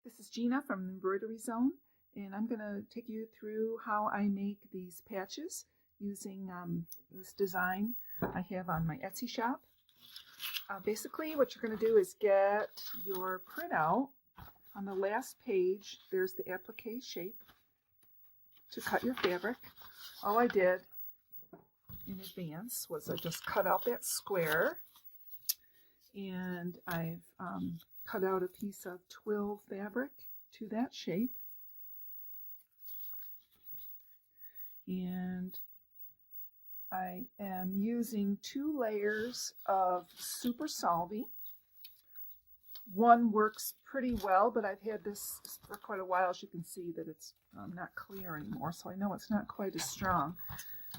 This is Gina from the Embroidery Zone, and I'm going to take you through how I make these patches using this design I have on my Etsy shop. Basically, what you're going to do is get your printout. On the last page, there's the applique shape to cut your fabric. All I did in advance was I just cut out that square, and I've cut out a piece of twill fabric to that shape, and I am using 2 layers of Super Solvy. One works pretty well, but I've had this for quite a while. As you can see that it's not clear anymore, so I know it's not quite as strong.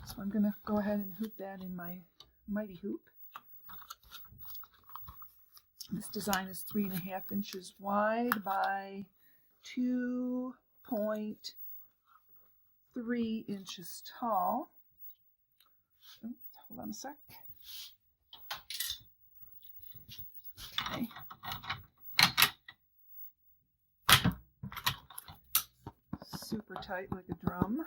So I'm going to go ahead and hoop that in my Mighty Hoop. This design is 3.5 inches wide by 2.3 inches tall. Oh, hold on a sec. Okay. Super tight like a drum.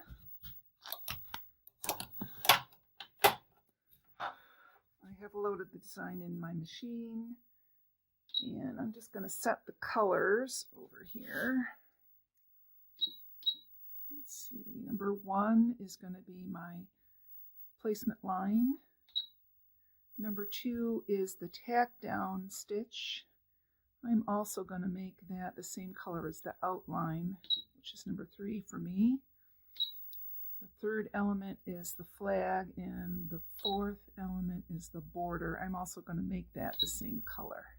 I have loaded the design in my machine, and I'm just going to set the colors over here. Let's see, number 1 is going to be my placement line. Number 2 is the tack down stitch. I'm also going to make that the same color as the outline, which is number 3 for me. The 3rd element is the flag, and the 4th element is the border. I'm also going to make that the same color.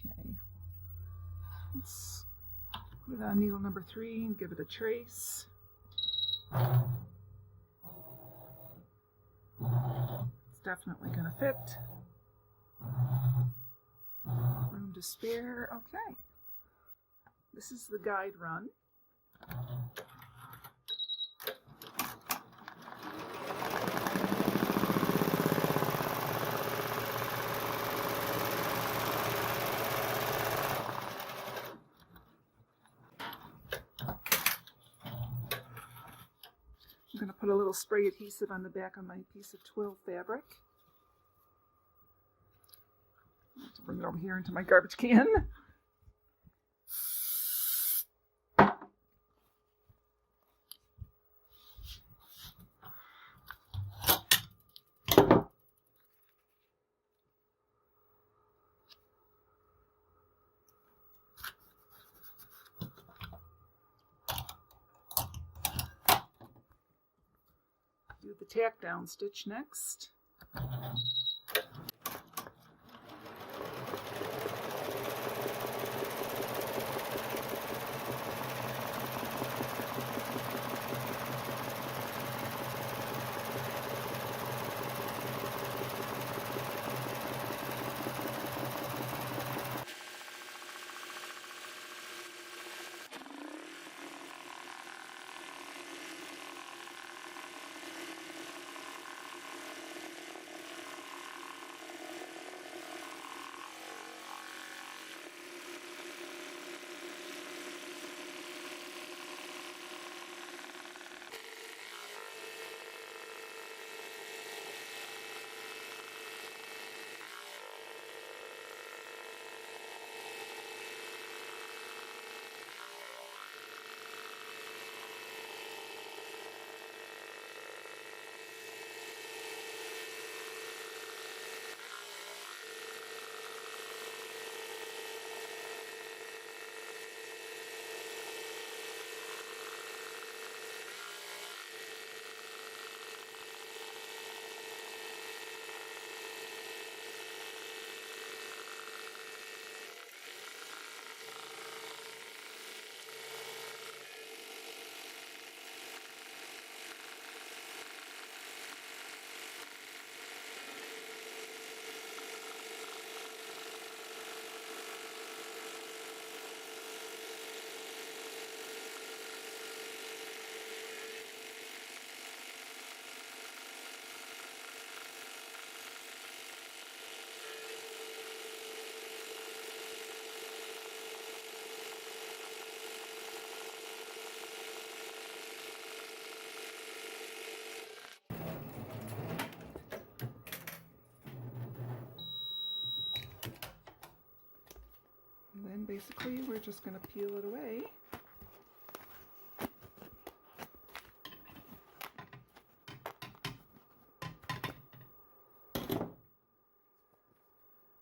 Okay, let's put it on needle number 3 and give it a trace. It's definitely going to fit. Room to spare. Okay, this is the guide run. I'm going to put a little spray adhesive on the back of my piece of twill fabric. I have to bring it over here into my garbage can. Do the tack down stitch next. And basically we're just going to peel it away.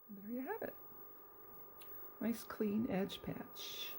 And there you have it. Nice clean edge patch.